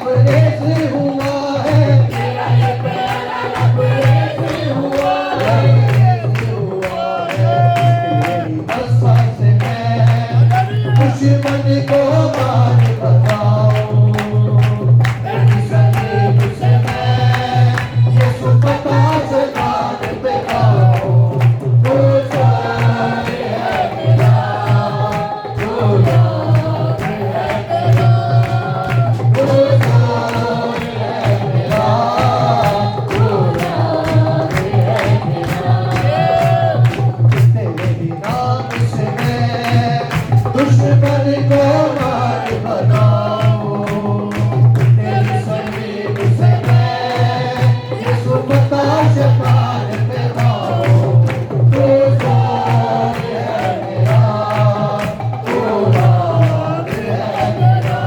लबरेज हुआ है, मेरा ये प्यारा लबरेज हुआ है, तेरी आशा से मैं दुश्मन को मार बताऊं, तेरी सलीब से मैं यीशु पता से मार बताऊं। तू जान है मेरा, तू जान है मेरा, तू जान है मेरा, तू जान है मेरा। तेरे ही नाम से मैं दुश्मन को मार बताऊं, तेरी सलीब से मैं यीशु पता से मार बताऊं। तू जान है मेरा, तू जान है मेरा,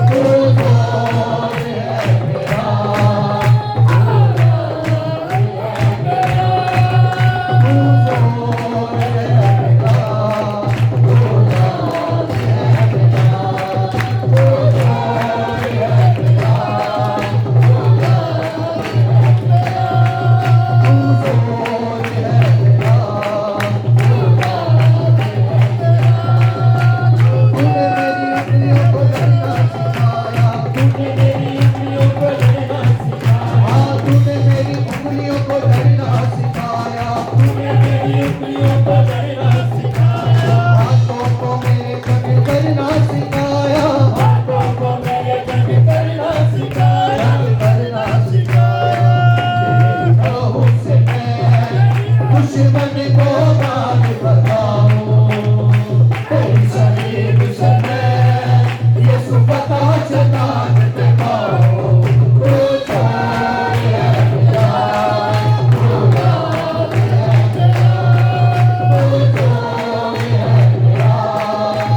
तू जान है मेरा, तूने मेरी उंगलियों को लड़ना सिखाया, तूने मेरी उंगलियों को धरना सिखाया, तूने मेरी उंगलियों को लड़ना सिखाया, हाथों को मेरे जंग करना सिखाया, हाथों को मेरे जंग करना सिखाया, करना सिखाया। तेरी राहों से मैं दुश्मन को मार बताऊं, तेरी सलीब से मैं यीशु पता से मार बताऊं। तू जान है मेरा, तू जान है मेरा, तू जान है मेरा, तू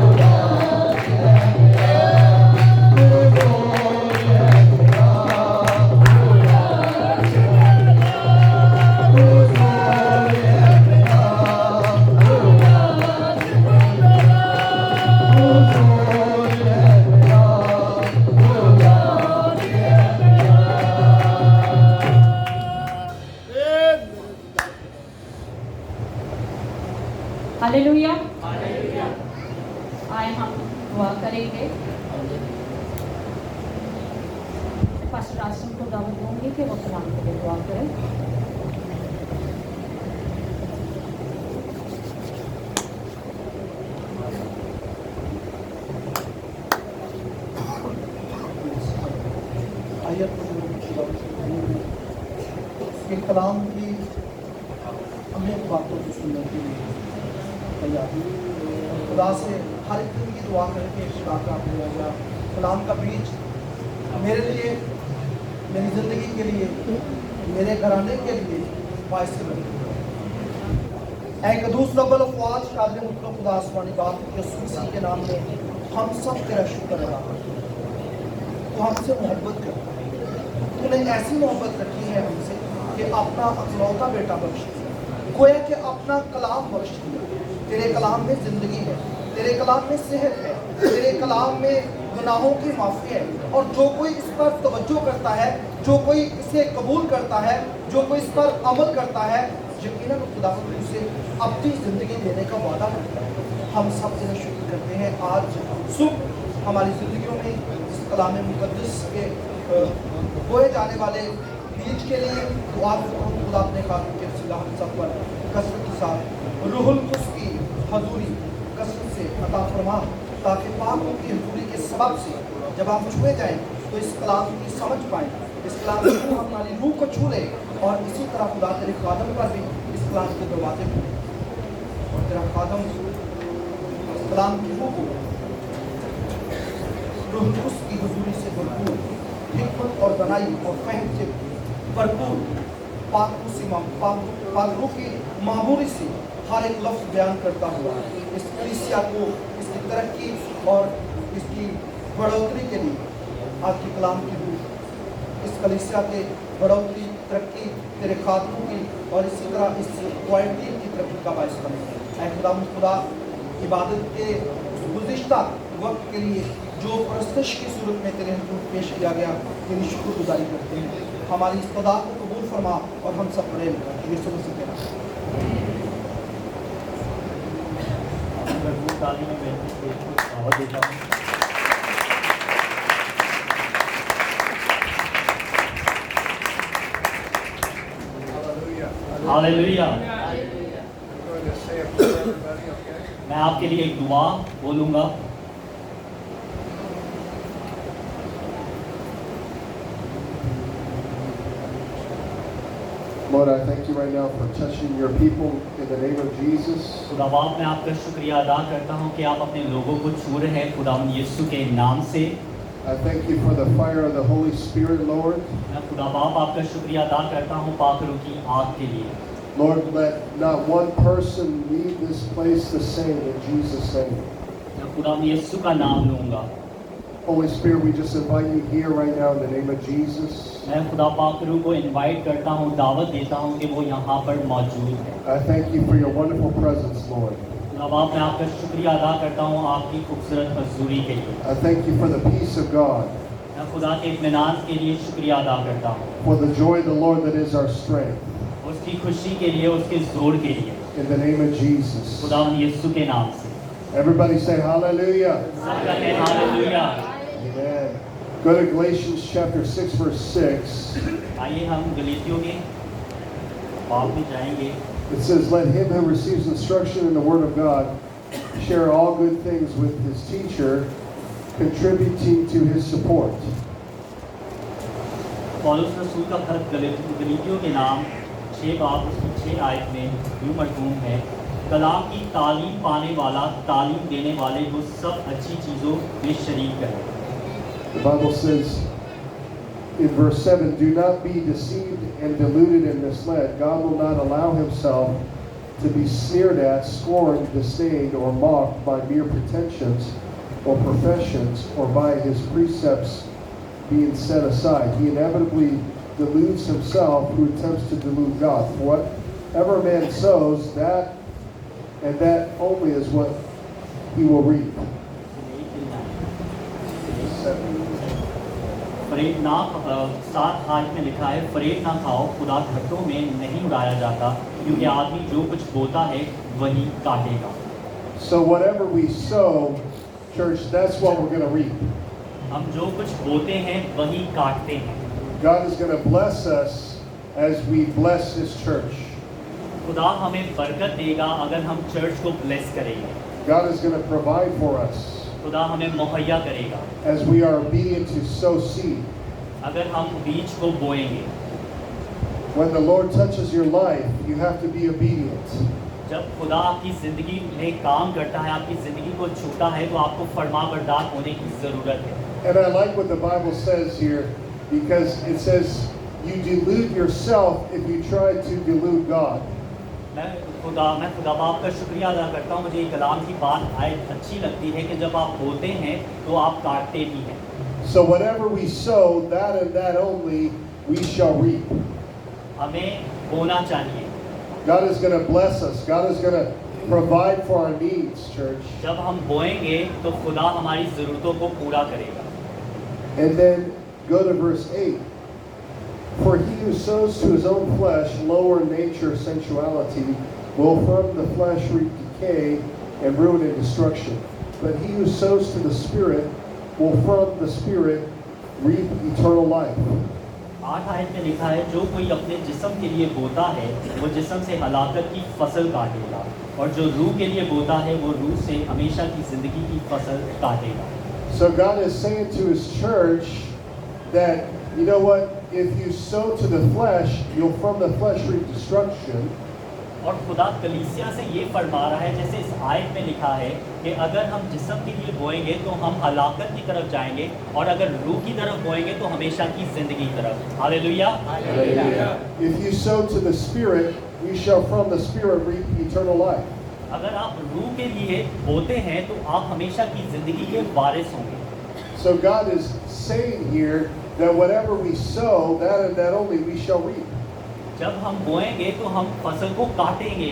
जान है मेरा, तू जान है मेरा, तू जान है मेरा, तू जान है मेरा, तू हालेलुया। आए हम दुआ करेंगे। पास्टर आसिम को दावत दूंगी कि वो कलाम के लिए दुआ करें। आयत के कलाम की अनेक बातों को सुनने के लिए तैयार हूँ। खुदा से हर एक दिन की दुआ करके खुदा का भेजा कलाम का बीज मेरे लिए, मेरी ज़िंदगी के लिए, मेरे घराने के लिए बायस बने। एक कदूस रब्बुल अफ़वाज कादिर मुतलक खुदा आसमानी बाप यीशु मसीह के नाम में हम सब तेरा शुक्र अदा करते हैं। तो हमसे मोहब्बत करता है, तूने ऐसी मोहब्बत रखी है हमसे कि अपना अकलौता बेटा बख्श दिया, गोया कि अपना कलाम बख्श दिया। तेरे कलाम में ज़िंदगी है, तेरे कलाम में सेहत है, तेरे कलाम में गुनाहों की माफ़ी है। और जो कोई इस पर तवज्जो करता है, जो कोई इसे कबूल करता है, जो कोई इस पर अमल करता है, यकीनन खुदा उसे अपनी ज़िंदगी देने का वादा करता है। हम सब तेरा शुक्र करते हैं। आज सुबह हमारी ज़िंदगियों में इस कलाम मुक़द्दस के बोए जाने वाले बीज के लिए दुआ खुदा अपने खातिर के वसीला हम सब पर कसरत के साथ रूहुल कुद्स की हजूरी कसरत से अता फरमा, ताकि पाकों की हजूरी के सबब से जब हम छुए जाएं तो इस कलाम की समझ पाएँ, इस कलाम की हमारी रूह को छू ले। और इसी तरह खुदा तेरे खादम पर भी इस कलाम के दरवाजे खुले और तेरा खादम इस कलाम की रूह को रूहुल कुद्स की हजूरी से भरपूर, हिकमत और बनाई और फहम से भरपूर पाक की मामूली से हर एक लफ्ज़ बयान करता हुआ इस कलीसिया को इसकी तरक्की और इसकी बढ़ोतरी के लिए आपकी कलाम की रूह इस कलीसिया के बढ़ोतरी तरक्की तेरे खादमों की और इसी तरह इस क्वालिटी की तरक्की का बायस बने। खुदा इबादत के गुज़िश्ता वक्त के लिए जो परस्तश की सूरत में तेरे हुजूर पेश किया गया, तेरी शुक्रगुजारी करते हैं। हमारी इस खुदा को कबूल फरमा और हम सब पढ़े यीशु मसीह के नाम। ताली में बैठने के लिए दावत देता हूँ। हालेलुया। मैं आपके लिए एक दुआ बोलूँगा। Lord, I thank you right now for touching your people in the name of Jesus. खुदावंद मैं आपका शुक्रिया अदा करता हूँ कि आप अपने लोगों को छू रहे हैं खुदावंद यीशु के नाम से। I thank you for the fire of the Holy Spirit, Lord. मैं खुदावंद आपका शुक्रिया अदा करता हूँ पाक रूह की आग के लिए। Lord, let not one person leave this place the same in Jesus' name. मैं खुदावंद यीशु का नाम लूँगा। Holy Spirit, we just invite you here right now in the name of Jesus. मैं खुदा पाक रूह को इनवाइट करता हूँ, दावत देता हूँ कि वो यहाँ पर मौजूद है। I thank you for your wonderful presence, Lord. खुदावंद मैं आपका शुक्रिया अदा करता हूँ आपकी खूबसूरत हजूरी के लिए। I thank you for the peace of God, मैं खुदा के इत्मीनान के लिए शुक्रिया अदा करता हूँ, for the joy of the Lord that is our strength. उसकी खुशी के लिए, उसके जोर के लिए। In the name of Jesus. खुदावंद यीशु के नाम से Everybody say hallelujah. सब कहते हैं hallelujah. Amen. Go to Galatians chapter 6 verse 6. आइए हम गलीतियों के बाब में जाएंगे। It says, let him who receives instruction in the word of God share all good things with his teacher, contributing to his support. पौलुस रसूल का खत गलीतियों के नाम 6 बाब उसकी 6 आयत में यूं मरकूम है, कलाम की तालीम पाने वाला, तालीम देने वाले वो सब अच्छी चीज़ों में शरीक है। The Bible says in verse 7, do not be deceived and deluded and misled. God will not allow himself to be sneered at, scorned, disdained, or mocked by mere pretensions or professions, or by his precepts being set aside. He inevitably deludes himself who attempts to delude God. For whatever man sows, that and that only is what he will reap. फरेब ना 7 आयत में लिखा है, फरेब ना खाओ, खुदा घटों में नहीं उड़ाया जाता, क्योंकि आदमी जो कुछ बोता है वही काटेगा। So whatever we sow, church, that's what we're going to reap. हम जो कुछ बोते हैं वही काटते हैं। God is going to bless us as we bless his church. खुदा हमें बरकत देगा अगर हम चर्च को ब्लेस करेंगे। God is going to provide for us खुदा हमें मुहैया करेगा as we are obedient to sow seed. अगर हम बीज को बोएंगे। When the Lord touches your life, you have to be obedient. जब खुदा आपकी ज़िंदगी में काम करता है, आपकी ज़िंदगी को छूता है, तो आपको फरमाबरदार होने की ज़रूरत है। And I like what the Bible says here, because it says you delude yourself if you try to delude God. मैं खुदा बाप का शुक्रिया अदा करता हूँ। मुझे ये कलाम की बात अच्छी लगती है कि जब आप बोते हैं तो आप काटते भी हैं। So whatever we sow, that and that only we shall reap. हमें बोना चाहिए। God is going to bless us. God is going to provide for our needs, church. जब हम बोएंगे तो खुदा हमारी ज़रूरतों को पूरा करेगा। And then go to verse 8. For he who sows to his own flesh lower nature sensuality will from the flesh reap decay and ruin and destruction. But he who sows to the Spirit will from the Spirit reap eternal life. 8 आयत में लिखा है, जो कोई अपने जिस्म के लिए बोता है वो जिस्म से हलाकत की फसल काटेगा, और जो रूह के लिए बोता है वो रूह से हमेशा की ज़िंदगी की फसल काटेगा। So God is saying to his church that, you know what, if you sow to the flesh, you'll from the flesh reap destruction. और खुदा कलीसिया से ये फरमा रहा है, जैसे इस आयत में लिखा है कि अगर हम जिस्म के लिए बोएंगे तो हम हलाकत की तरफ जाएंगे, और अगर रूह की तरफ बोएंगे तो हमेशा की ज़िंदगी की तरफ। Hallelujah. If you sow to the Spirit, you shall from the Spirit reap eternal life. अगर आप रूह के लिए बोते हैं तो आप हमेशा की ज़िंदगी के वारिस होंगे। So God is saying here that whatever we sow, that and that only we shall reap. जब हम बोएंगे तो हम फसल को काटेंगे।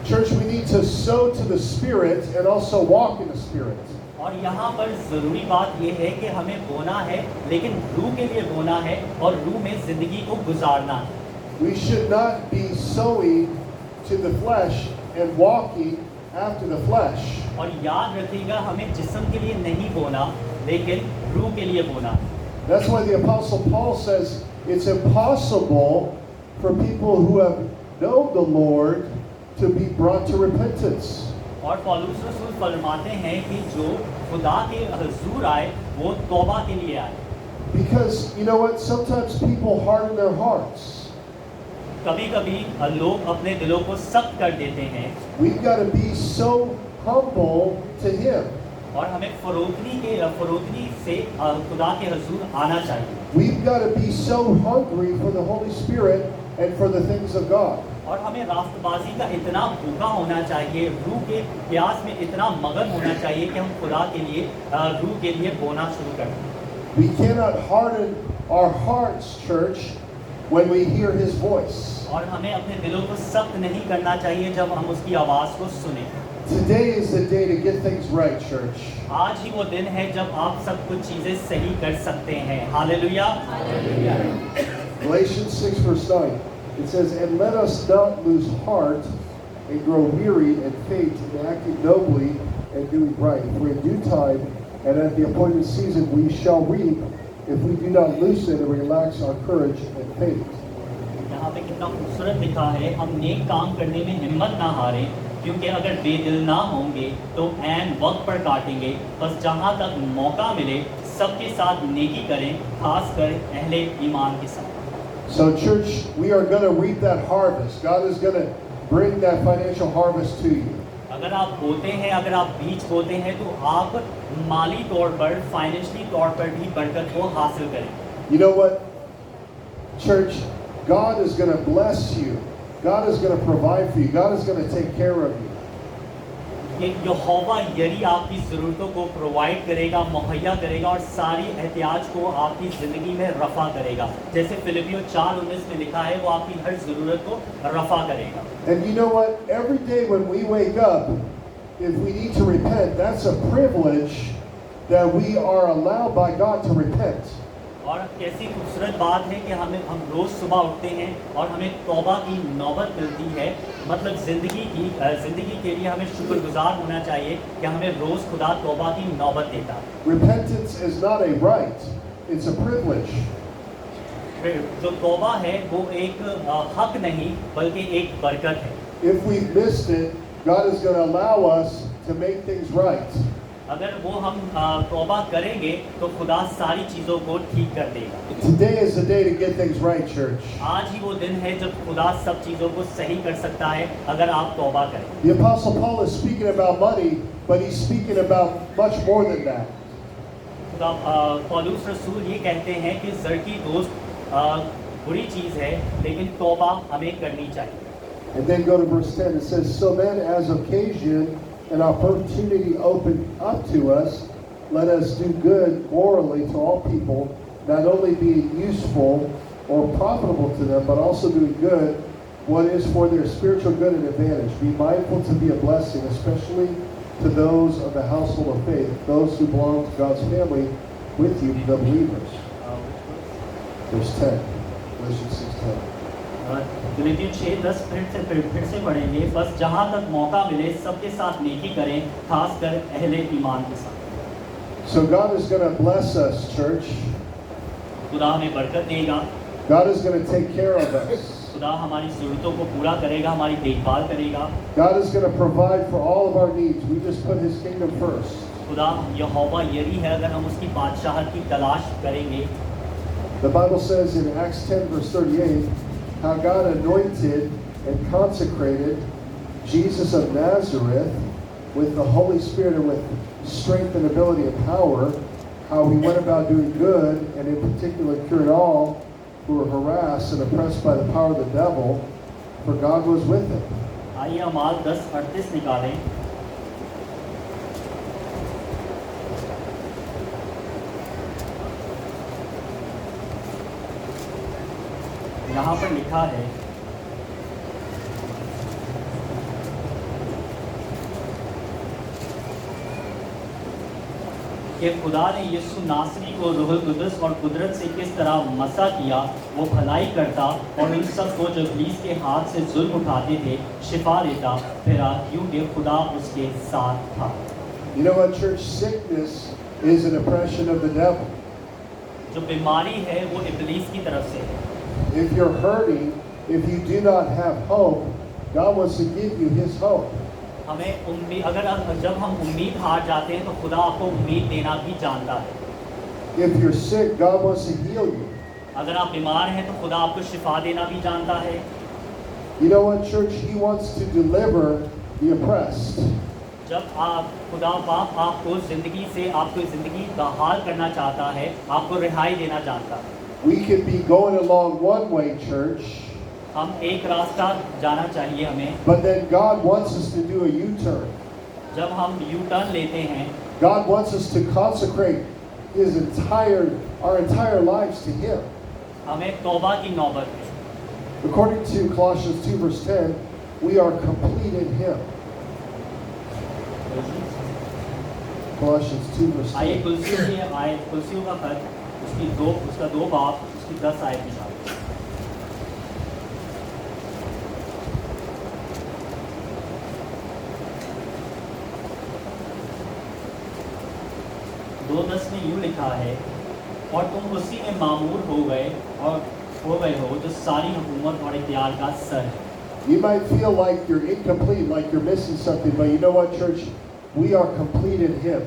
Church, we need to sow to the Spirit and also walk in the Spirit. और यहाँ पर ज़रूरी बात यह है कि हमें बोना है, लेकिन रूह के लिए बोना है और रूह में ज़िंदगी को गुजारना है। We should not be sowing to the flesh and walking after the flesh. और याद रखिएगा, हमें जिस्म के लिए नहीं बोना, लेकिन रूह के लिए बोना है। That's why the Apostle Paul says it's impossible for people who have known the Lord to be brought to repentance. और पौलुस रसूल फरमाते हैं कि जो खुदा के हुजूर आए वो तौबा के लिए आए। Because you know what? Sometimes people harden their hearts. कभी-कभी लोग अपने दिलों को सख्त कर देते हैं We've got to be so humble to Him. और हमें फरोतनी से खुदा के हुजूर आना चाहिए। We've got to be so hungry for the Holy Spirit and for the things of God. और हमें रास्तबाजी का इतना भूखा होना चाहिए, रूह के प्यास में इतना मगन होना चाहिए कि हम खुदा के लिए रूह के लिए बोना शुरू कर दें। We cannot harden our hearts, church, when we hear His voice. और हमें अपने दिलों को सख्त नहीं करना चाहिए जब हम उसकी आवाज़ को सुने। Today is the day to get things right, church. आज ही वो दिन है जब आप सब कुछ चीजें सही कर सकते हैं। Hallelujah. Galatians 6 verse 9. It says, "And let us not lose heart and grow weary and faint in acting nobly and doing right. For in due time and at the appointed season we shall reap if we do not loosen and relax our courage and faint." यहाँ पे कितना खूबसूरत लिखा है, हम नेक काम करने में हिम्मत ना हारें, क्योंकि अगर बेदिल ना होंगे तो ऐन वक्त पर काटेंगे। बस जहाँ तक मौका मिले सबके साथ नेकी करें, खासकर अहले ईमान के साथ। So church, we are going to reap that harvest. God is going to bring that financial harvest to you. अगर आप बोते हैं, अगर आप बीज बोते हैं, तो आप माली तौर पर, फाइनेंशियली तौर पर भी बरकत को हासिल करेंगे। You know what? Church, God is going to bless you. God is going to provide for you. God is going to take care of you. ये यहोवा यरी आपकी ज़रूरतों को प्रोवाइड करेगा, मुहैया करेगा और सारी एहतियाज को आपकी ज़िंदगी में रफ़ा करेगा। जैसे फिलिपियों 4:19 में लिखा है, वो आपकी हर ज़रूरत को रफ़ा करेगा। And you know what? Every day when we wake up, if we need to repent, that's a privilege that we are allowed by God to repent. और कैसी खूबसूरत बात है कि हम रोज़ सुबह उठते हैं और हमें तौबा की नौबत मिलती है। मतलब ज़िंदगी के लिए हमें शुक्रगुजार होना चाहिए कि हमें रोज़ खुदा तौबा की नौबत देता है। Repentance is not a right, it's a privilege. जो तौबा है वो एक हक नहीं बल्कि एक बरकत है। If we've missed it, God is going to allow us to make things right. अगर वो हम तौबा करेंगे तो खुदा सारी चीज़ों को ठीक कर देगा। Today is the day to get things right, church. आज ही वो दिन है जब खुदा सब चीज़ों को सही कर सकता है अगर आप तौबा करें। The Apostle Paul is speaking about money, but he's speaking about much more than that. खुदा पौलुस रसूल ये कहते हैं कि ज़र की दोस्त बुरी चीज़ है, लेकिन तौबा हमें करनी चाहिए। And then go to verse 10. It says, "So then, as occasion and opportunity open up to us, let us do good morally to all people, not only being useful or profitable to them, but also doing good what is for their spiritual good and advantage. Be mindful to be a blessing, especially to those of the household of faith, those who belong to God's family with you, the believers." Verse 10. Galatians 6:10. फिलिपियों 6:10 फिर से पढ़ेंगे। बस जहाँ तक मौका मिले सबके साथ नेकी करें, खासकर अहले ईमान के साथ। So God is going to bless us, church. खुदा हमें बरकत देगा। God is going to take care of us. खुदा हमारी ज़रूरतों को पूरा करेगा, हमारी देखभाल करेगा। God is going to provide for all of our needs. We just put His kingdom first. खुदा यहोवा यरी है, अगर हम उसकी बादशाहत की तलाश करेंगे। The Bible says in Acts 10 verse 38, how God anointed and consecrated Jesus of Nazareth with the Holy Spirit and with strength and ability and power, how He went about doing good and in particular cured all who were harassed and oppressed by the power of the devil, for God was with Him. आइए अमाल 10:38 निकालें। यहाँ पर लिखा है, कि खुदा ने यीशु नासरी को रूहुल कुदस और कुदरत से किस तरह मसा किया, वो भलाई करता और उन सब को जो इब्लीस के हाथ से जुल्म उठाते थे शिफा देता फिरा, क्योंकि खुदा उसके साथ था। You know what, church? Sickness is an oppression of the devil. जो बीमारी है वो इब्लीस की तरफ से है। If you're hurting, if you do not have hope, God wants to give you His hope. हमें उम्मीद, जब हम उम्मीद हार जाते हैं तो खुदा आपको उम्मीद देना भी जानता है। If you're sick, God wants to heal you. अगर आप बीमार हैं तो खुदा आपको शिफा देना भी जानता है। You know what, church? He wants to deliver the oppressed. जब आप खुदा बाप आपको ज़िंदगी बहाल करना चाहता है, आपको रिहाई देना जानता है। We could be going along one way, church, हम एक रास्ता जाना चाहिए हमें, but then God wants us to do a U-turn. जब हम यू टर्न लेते हैं, God wants us to consecrate our entire lives to Him. हमें तौबा की नौबत है। According to Colossians 2 verse 10, we are complete in Him. Colossians 2 verse आइए 10. कुलसियों का खत उसका 2 बाब उसकी 10 आयत निकाल। 2:10 में यूँ लिखा है, और तुम उसी में मामूर हो गए हो जो सारी हुकूमत और इख्तियार का सर है। You might feel like you're incomplete, like you're missing something, but you know what, church? We are complete in Him.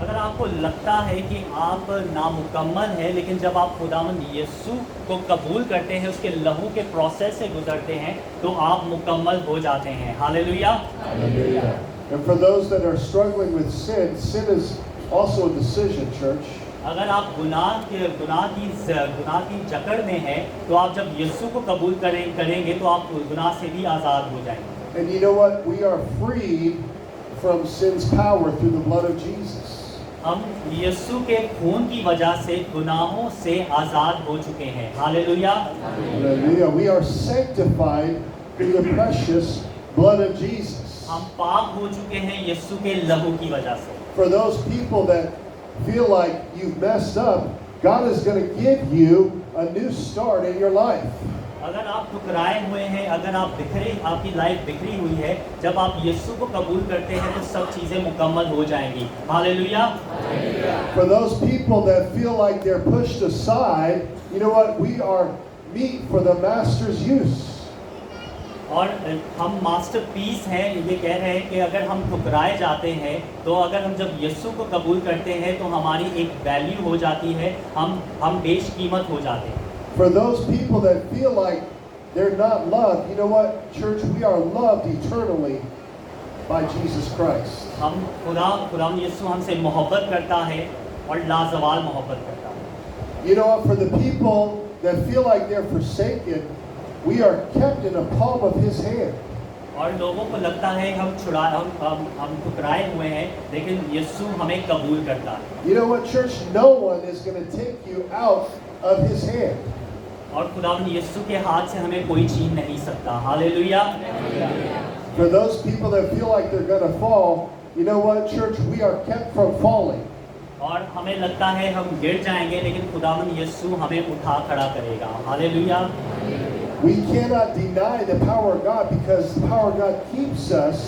अगर आपको लगता है कि आप नामुकम्मल हैं, लेकिन जब आप खुदावंद यीशु को कबूल करते हैं, उसके लहू के प्रोसेस से गुजरते हैं, तो आप मुकम्मल हो जाते हैं। Hallelujah. And for those that are struggling with sin, sin is also a decision, church. अगर आप गुनाह की जकड़ में हैं, तो आप जब यीशु को कबूल करेंगे तो आप गुनाह से भी आज़ाद हो जाएंगे। And you know what? We are freed from sin's power through the blood of Jesus. हम यीशु के खून की वजह से गुनाहों से आज़ाद हो चुके हैं। Hallelujah. Hallelujah. We are sanctified through the precious blood of Jesus. हम पाक हो चुके हैं यीशु के लहू की वजह से। For those people that feel like you've messed up, God is going to give you a new start in your life. अगर आप ठुकराए हुए हैं, अगर आपकी लाइफ बिखरी हुई है, जब आप यीशु को कबूल करते हैं तो सब चीज़ें मुकम्मल हो जाएंगी। Hallelujah. For those people that feel like they're pushed aside, you know what? We are meat for the master's use. और हम मास्टरपीस हैं, ये कह रहे हैं कि अगर हम ठुकराए जाते हैं, तो अगर हम जब यीशु को कबूल करते हैं तो हमारी एक वैल्यू हो जाती है, हम बेशकीमत हो जाते हैं। For those people that feel like they're not loved, you know what, church, we are loved eternally by Jesus Christ. खुदा यीशु हमसे मोहब्बत करता है और लाजवाल मोहब्बत करता है। You know what, for the people that feel like they're forsaken, we are kept in the palm of His hand. और लोगों को लगता है हम ठुकराए हुए हैं, लेकिन यीशु हमें कबूल करता है। You know what, church, no one is going to take you out of His hand. और खुदावंद यीशु के हाथ से हमें कोई छीन नहीं सकता। Hallelujah. For those people that feel like they're going to fall, you know what, church, we are kept from falling. और हमें लगता है हम गिर जाएंगे, लेकिन खुदावंद यीशु हमें उठा खड़ा करेगा। Hallelujah. We cannot deny the power of God because the power of God keeps us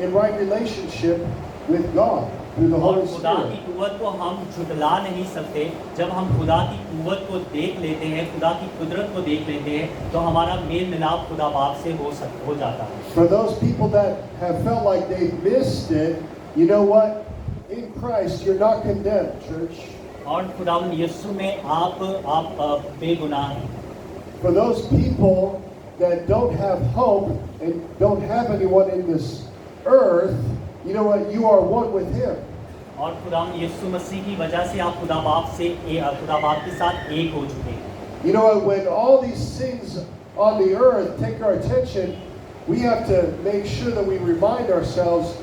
in right relationship with God through the और Holy खुदा की Spirit. कुव्वत को हम झुटला नहीं सकते। जब हम खुदा की कुव्वत को देख लेते हैं, खुदा की कुदरत को देख लेते हैं, तो हमारा मेल मिलाप खुदा बाप से हो जाता है। For those people that have felt like they've missed it, you know what? In Christ, you're not condemned, church. और खुदावंद यीशु में आप बेगुनाह हैं। For those people that don't have hope and don't have anyone in this earth, you know what? You are one with Him. और खुदावंद यीशु मसीह की वजह से आप खुदा बाप के साथ एक हो चुके हैं। You know what? When all these things on the earth take our attention, we have to make sure that we remind ourselves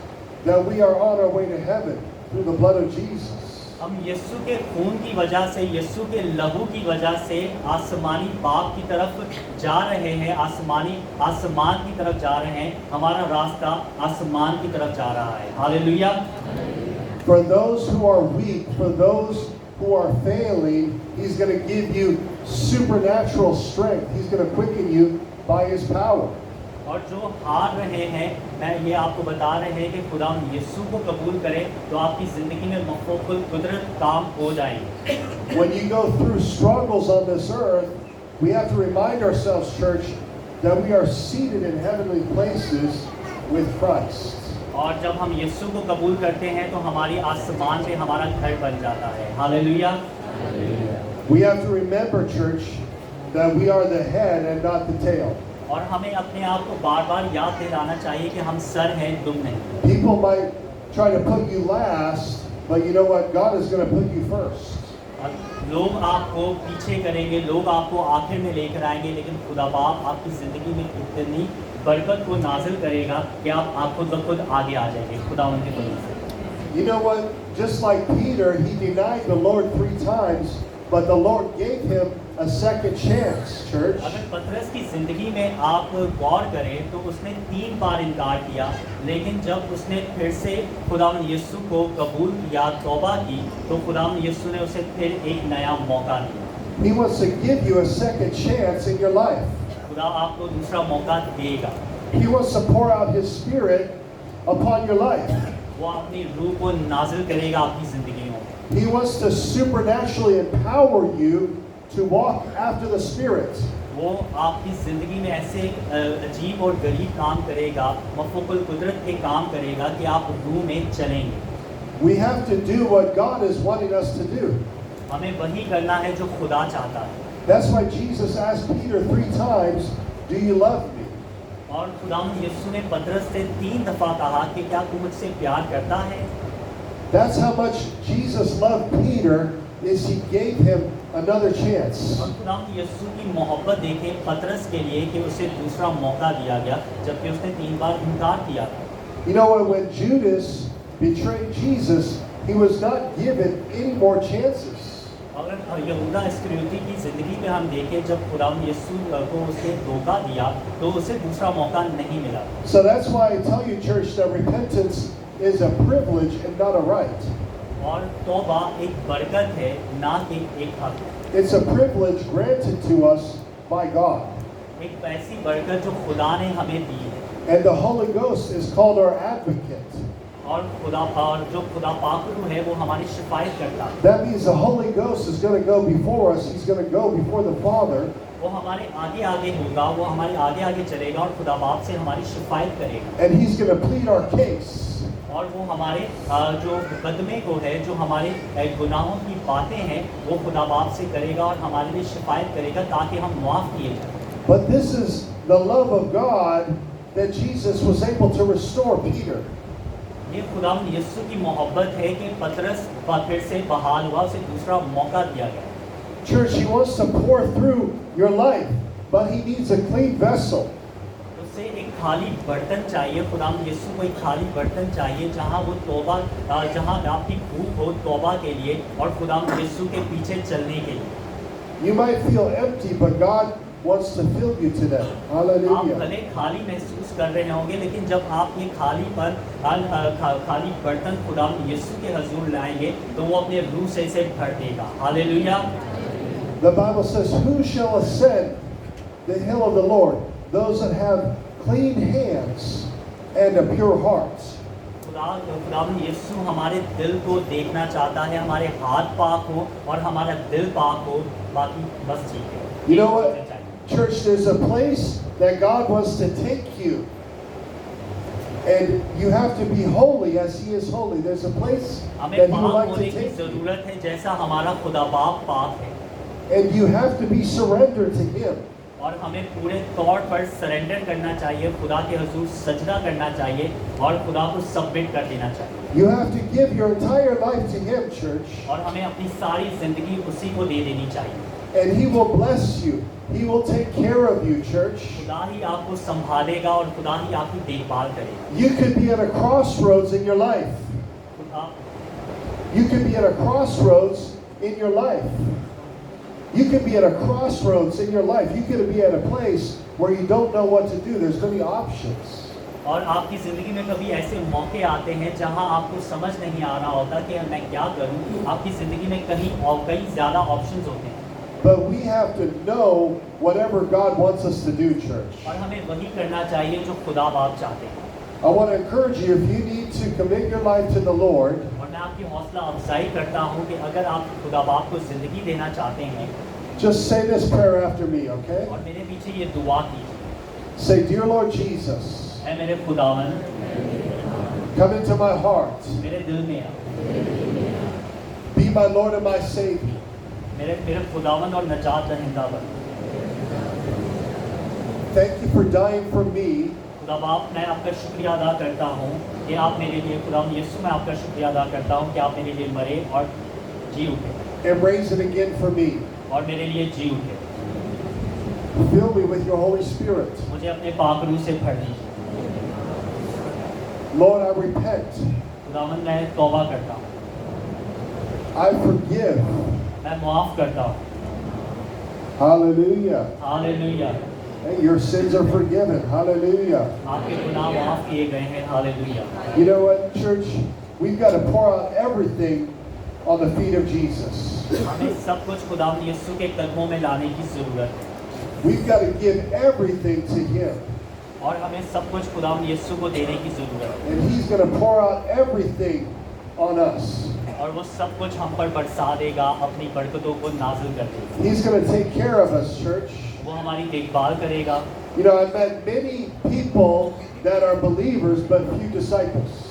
that we are on our way to heaven through the blood of Jesus. हम यीशु के खून की वजह से, यीशु के लहू की वजह से आसमानी बाप की तरफ जा रहे हैं, आसमान की तरफ जा रहे हैं। हमारा रास्ता आसमान की तरफ जा रहा है। Hallelujah. For those who are weak, for those who are failing, He's going to give you supernatural strength. He's going to quicken you by His power. और जो हार रहे हैं, मैं ये आपको बता रहे हैं कि खुदा यीशु को कबूल करें तो आपकी ज़िंदगी में मफ़ूक़ुल कुदरत काम हो जाएंगे. When you go through struggles on this earth, we have to remind ourselves, church, that we are seated in heavenly places with Christ. और जब हम यीशु को कबूल करते हैं तो हमारी आसमान में हमारा घर बन जाता है. Hallelujah. We have to remember, church, that we are the head and not the tail. और हमें अपने आप को बार-बार याद दिलाना चाहिए कि हम सर हैं, दुम नहीं. People might try to put you last, but you know what? God is going to put you first. और लोग आपको पीछे करेंगे, लोग आपको आखिर में लेकर आएंगे, लेकिन खुदा बाप आपकी ज़िंदगी में इतनी बरकत को नाजिल करेगा कि आप खुद ब खुद आगे आ जाएंगे खुदा उनके फजल से. You know what? Just like Peter, he denied the Lord 3 times, but the Lord gave him a second chance, church. अगर पतरस की ज़िंदगी में आप गौर करें तो उसने 3 बार इनकार किया, लेकिन जब उसने फिर से खुदावंद यीशु को कबूल किया, तौबा की, तो खुदावंद यीशु ने उसे फिर एक नया मौका दिया. He wants to give you a second chance in your life. खुदा आपको दूसरा मौका देगा. He wants to pour out His Spirit upon your life. वो अपनी रूह को नाजिल करेगा आपकी ज़िंदगी में. He wants to supernaturally empower you to walk after the Spirit. वो आपकी ज़िंदगी में ऐसे अजीब और गरीब काम करेगा, मफ़ूक़ुल कुदरत के काम करेगा कि आप रूह में चलेंगे. We have to do what God is wanting us to do. हमें वही करना है जो खुदा चाहता है. That's why Jesus asked Peter 3 times, "Do you love me?" और खुदावंद यीशु ने पतरस से 3 दफ़ा कहा कि क्या तू मुझसे प्यार करता है. That's how much Jesus loved Peter, is He gave him another chance. और खुदावंद यीशु की मोहब्बत देखें पतरस के लिए कि उसे दूसरा मौका दिया गया, जबकि उसने 3 बार इनकार किया था. You know what? When Judas betrayed Jesus, he was not given any more chances. अगर यहूदा इस्करियोती की ज़िंदगी में हम देखें, जब खुदावंद यीशु को उसे धोखा दिया तो उसे दूसरा मौका नहीं मिला. So that's why I tell you, church, that repentance is a privilege and not a right. और तौबा एक बरकत है, ना कि एक हक. It's a privilege granted to us by God. एक ऐसी बरकत जो खुदा ने हमें दी है. And the Holy Ghost is called our advocate. और जो खुदा पाक है वो हमारी शिफायत करता है. That means the Holy Ghost is going to go before us. He's going to go before the Father. वो हमारे आगे आगे होगा, वो हमारे आगे आगे चलेगा और खुदा बाप से हमारी शिफायत करेगा. And He's going to plead our case. और वो हमारे जो मुकदमे को है, जो हमारे गुनाहों की बातें हैं, वो खुदा बाप से करेगा और हमारे लिए शिफायत करेगा ताकि हम माफ़ किए जाएं. But this is the love of God that Jesus was able to restore Peter. ये खुदावंद यीशु की मोहब्बत है कि पतरस फिर से बहाल हुआ, उसे दूसरा मौका दिया गया. Church, He wants to pour through your life, but He needs a clean vessel. उसे एक खाली बर्तन चाहिए. खुदावंद यीशु को एक खाली बर्तन चाहिए जहाँ वो तौबा, जहाँ आपकी भूख हो तौबा के लिए और खुदावंद यीशु के पीछे चलने के लिए. You might feel empty, but God wants to fill you today. आप Hallelujah. भले खाली महसूस कर रहे होंगे, लेकिन जब आप ये खाली बर्तन खुदावंद यीशु के हजूर लाएंगे तो वो अपने रूह से इसे भर देगा. Hallelujah. The Bible says, "Who shall ascend the hill of the Lord? Those that have clean hands and a pure heart." खुदावंद यीशु हमारे दिल को देखना चाहता है, हमारे हाथ पाक हो और हमारा दिल पाक हो, बाकी बस ठीक है. You know what? Church, there's a place that God wants to take you. And you have to be holy as He is holy. There's a place हमें that He would पाक like होने to की take you. ज़रूरत है जैसा हमारा खुदा बाप पाक है. And you have to be surrendered to Him. और हमें पूरे तौर पर सरेंडर करना चाहिए, खुदा के हजूर सजदा करना चाहिए और खुदा को सबमिट कर देना चाहिए. You have to give your entire life to Him, church. और हमें अपनी सारी ज़िंदगी उसी को दे देनी चाहिए. And He will bless you. He will take care of you, church. खुदा ही आपको संभालेगा और खुदा ही आपकी देखभाल करेगा. You could be at a crossroads in your life. खुदा You could be at a crossroads in your life. You could be at a crossroads in your life. You could be at a place where you don't know what to do. There's going to be options. और आपकी ज़िंदगी में कभी ऐसे मौके आते हैं जहां आपको समझ नहीं आ रहा होता कि मैं क्या करूं। आपकी ज़िंदगी में कई ज़्यादा ऑप्शंस होते हैं, But we have to know whatever God wants us to do, church. और हमें वही करना चाहिए जो खुदा बाप चाहते हैं। I want to encourage you, if you need to commit your life to the Lord, और मैं आपकी हौसला अफजाई करता हूं कि अगर आप खुदा बाप को ज़िंदगी देना चाहते हैं, just say this prayer after me, okay? और मेरे पीछे ये दुआ कीजिए। Say, Dear Lord Jesus, ऐ मेरे खुदावन, come into my heart. मेरे दिल में आ, Be my Lord and my Savior. मेरे खुदावन और नजात दहिंदा बन। Thank you for dying for me खुदा बाप, मैं आपका शुक्रिया अदा करता हूँ कि आप मेरे लिए, खुदा यीशु मैं आपका शुक्रिया अदा करता हूँ कि आप मेरे लिए मरे और जी उठे, and raise it again for me. और मेरे लिए जी उठे। Fill me with your Holy Spirit. मुझे अपने पाक रूह से भर दीजिए। Lord, I repent. खुदावन, मैं तौबा करता हूँ, I forgive. मैं माफ़ करता हूँ। Hallelujah. Hallelujah. Hey, your sins are forgiven. Hallelujah. आपके गुनाह माफ़ किए गए हैं। Hallelujah. You know what, church? We've got to pour out everything on the feet of Jesus. हमें सब कुछ खुदावन यीशु के कदमों में लाने की ज़रूरत है, We've got to give everything to Him. और हमें सब कुछ खुदावन यीशु को देने की ज़रूरत है, And He's going to pour out everything on us. और वो सब कुछ हम पर बरसा देगा, अपनी बरकतों को नाजिल कर देगा। He's going to take care of us, church. वो हमारी देखभाल करेगा। You know, I've met many people that are believers but few disciples.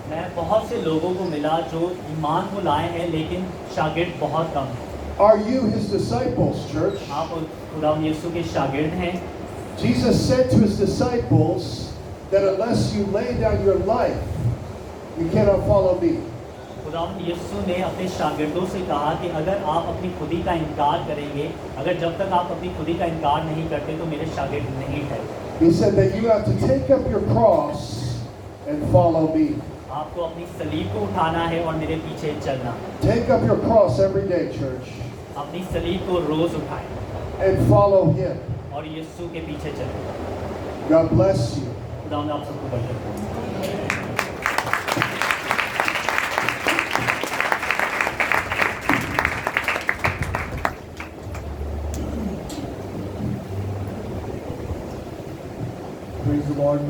मैं बहुत से लोगों को मिला जो ईमान को लाए हैं लेकिन शागिर्द बहुत कम हैं। Are you His disciples, church? आप खुदावन यीशु के शागिर्द हैं। Jesus said to His disciples that unless you lay down your life, you cannot follow me. खुदावन यीशु ने अपने शागिर्दों से कहा कि अगर आप अपनी खुदी का इनकार करेंगे, अगर जब तक आप अपनी खुदी का इनकार नहीं करते तो मेरे शागिर्द नहीं ठहरेंगे। He said that you have to take up your cross and follow me. आपको अपनी सलीब को उठाना है और मेरे पीछे चलना है। Take up your cross every day, church, अपनी सलीब को रोज उठाएं and follow Him. और यीशु के पीछे चलें। God bless you. खुदावन आप सबको बरकत दे। Praise the Lord.